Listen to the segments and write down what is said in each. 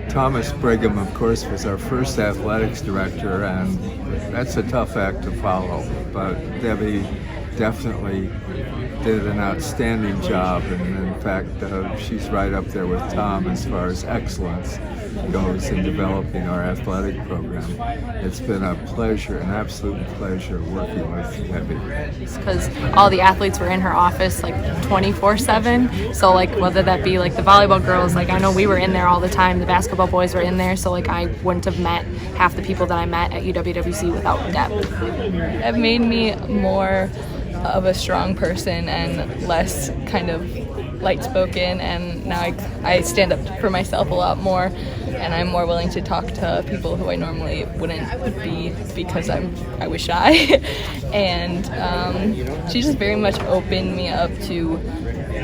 Thomas Brigham, of course, was our first athletics director, and that's a tough act to follow. But Debbie definitely did an outstanding job, and in fact, she's right up there with Tom as far as excellence goes in developing our athletic program. It's been a pleasure, an absolute pleasure working with Debbie. Because all the athletes were in her office like 24/7. So like whether that be like the volleyball girls, like I know we were in there all the time. The basketball boys were in there. So like I wouldn't have met half the people that I met at UWWC without Deb. It made me more of a strong person and less kind of light-spoken, and now I stand up for myself a lot more, and I'm more willing to talk to people who I normally wouldn't be because I was shy. And she just very much opened me up to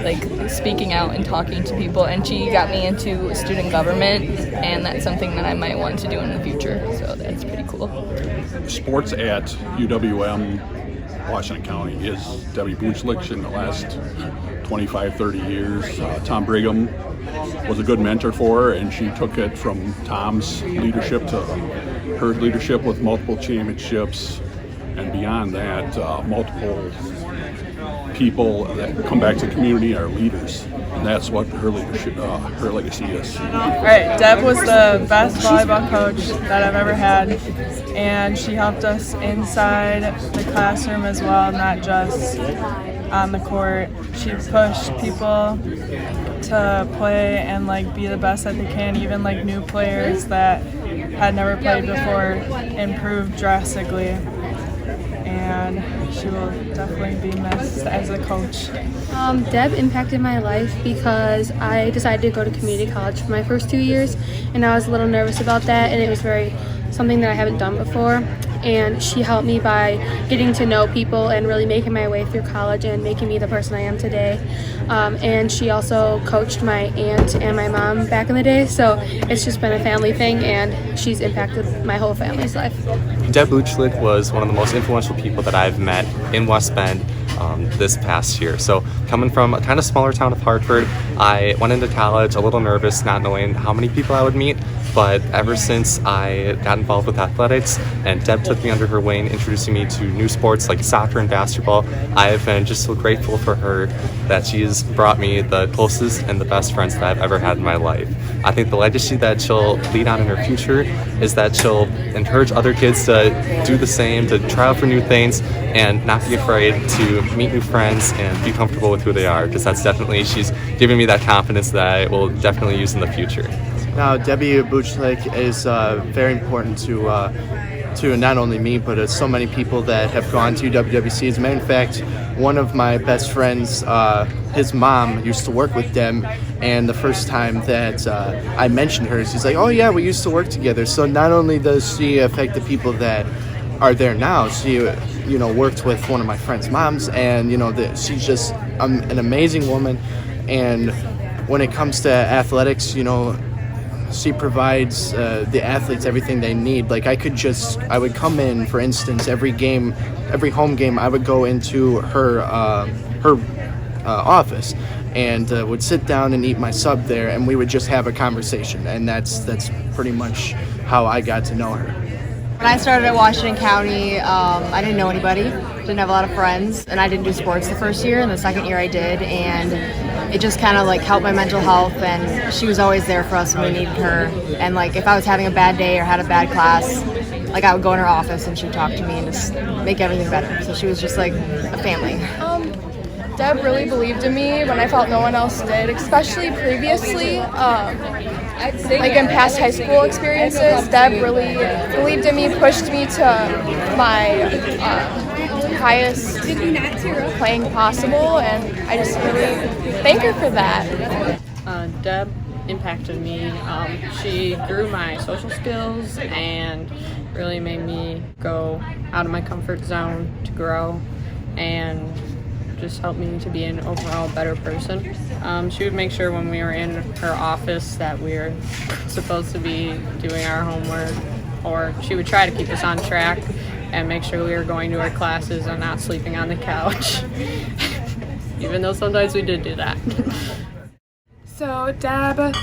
like speaking out and talking to people, and she got me into student government, and that's something that I might want to do in the future, so that's pretty cool. Sports at UWM Washington County is Deb Butschlick in the last 25, 30 years. Tom Brigham was a good mentor for her, and she took it from Tom's leadership to her leadership with multiple championships, and beyond that, multiple people that come back to the community are leaders, and that's what her leadership, her legacy is. All right, Deb was the best volleyball coach that I've ever had, and she helped us inside the classroom as well, not just on the court. She pushed people to play and like be the best that they can. Even like new players that had never played before improved drastically, and she will definitely be missed as a coach. Deb impacted my life because I decided to go to community college for my first 2 years, and I was a little nervous about that, and it was something that I haven't done before. And she helped me by getting to know people and really making my way through college and making me the person I am today. And she also coached my aunt and my mom back in the day, so it's just been a family thing, and she's impacted my whole family's life. Deb Butschlick was one of the most influential people that I've met in West Bend this past year. So coming from a kind of smaller town of Hartford, I went into college a little nervous, not knowing how many people I would meet. But ever since I got involved with athletics and Deb took me under her wing, introducing me to new sports like soccer and basketball, I have been just so grateful for her that she has brought me the closest and the best friends that I've ever had in my life. I think the legacy that she'll lead on in her future is that she'll encourage other kids to do the same, to try out for new things, and not be afraid to meet new friends and be comfortable with who they are, because that's definitely, she's giving me that confidence that I will definitely use in the future. Now, Debbie Butschlick is very important to not only me, but so many people that have gone to WWC. As a matter of fact, one of my best friends, his mom used to work with Deb, and the first time that I mentioned her, she's like, "Oh yeah, we used to work together." So not only does she affect the people that are there now, she worked with one of my friend's moms, and she's just an amazing woman. And when it comes to athletics, she provides the athletes everything they need. Like I would come in, for instance, every home game, I would go into her office and would sit down and eat my sub there, and we would just have a conversation, and that's pretty much how I got to know her. When I started at Washington County, I didn't know anybody, didn't have a lot of friends, and I didn't do sports the first year, and the second year I did, and it just kind of helped my mental health, and she was always there for us when we needed her. And if I was having a bad day or had a bad class, I would go in her office and she'd talk to me and just make everything better. So she was just like a family. Deb really believed in me when I felt no one else did, especially previously. In past high school experiences, Deb really believed in me, pushed me to my highest playing possible, and I just really thank her for that. Deb impacted me. She grew my social skills and really made me go out of my comfort zone to grow, and just helped me to be an overall better person. She would make sure when we were in her office that we were supposed to be doing our homework, or she would try to keep us on track and make sure we were going to our classes and not sleeping on the couch. Even though sometimes we did do that. So Deb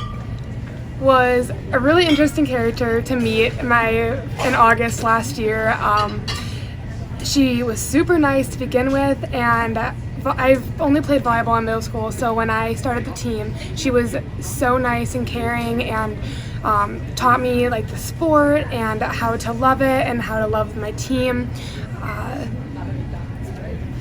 was a really interesting character to meet in August last year. She was super nice to begin with, and I've only played volleyball in middle school, so when I started the team, she was so nice and caring and taught me like the sport and how to love it and how to love my team.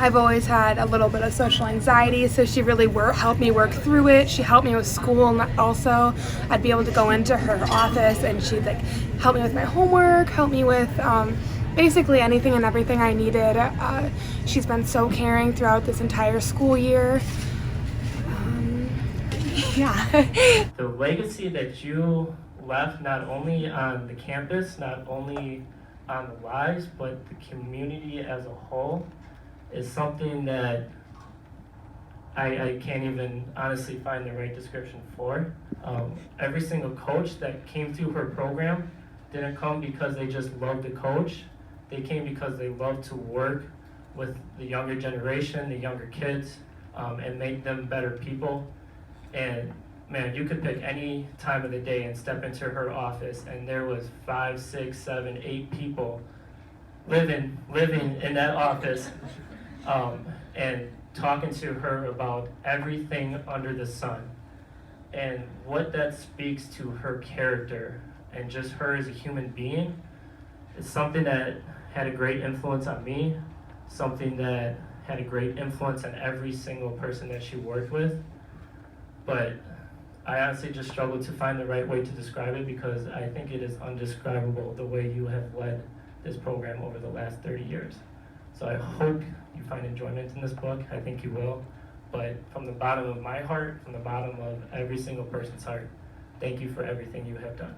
I've always had a little bit of social anxiety, so she really helped me work through it. She helped me with school, and also I'd be able to go into her office and she'd like help me with my homework, help me with basically anything and everything I needed. She's been so caring throughout this entire school year. Yeah. The legacy that you left not only on the campus, not only on the lives, but the community as a whole is something that I can't even honestly find the right description for. Every single coach that came through her program didn't come because they just loved the coach. They came because they loved to work with the younger generation, the younger kids, and make them better people. And man, you could pick any time of the day and step into her office, and there was 5, 6, 7, 8 people living in that office, and talking to her about everything under the sun. And what that speaks to her character and just her as a human being is something that had a great influence on me, something that had a great influence on every single person that she worked with. But I honestly just struggle to find the right way to describe it, because I think it is undescribable the way you have led this program over the last 30 years. So I hope you find enjoyment in this book. I think you will. But from the bottom of my heart, from the bottom of every single person's heart, thank you for everything you have done.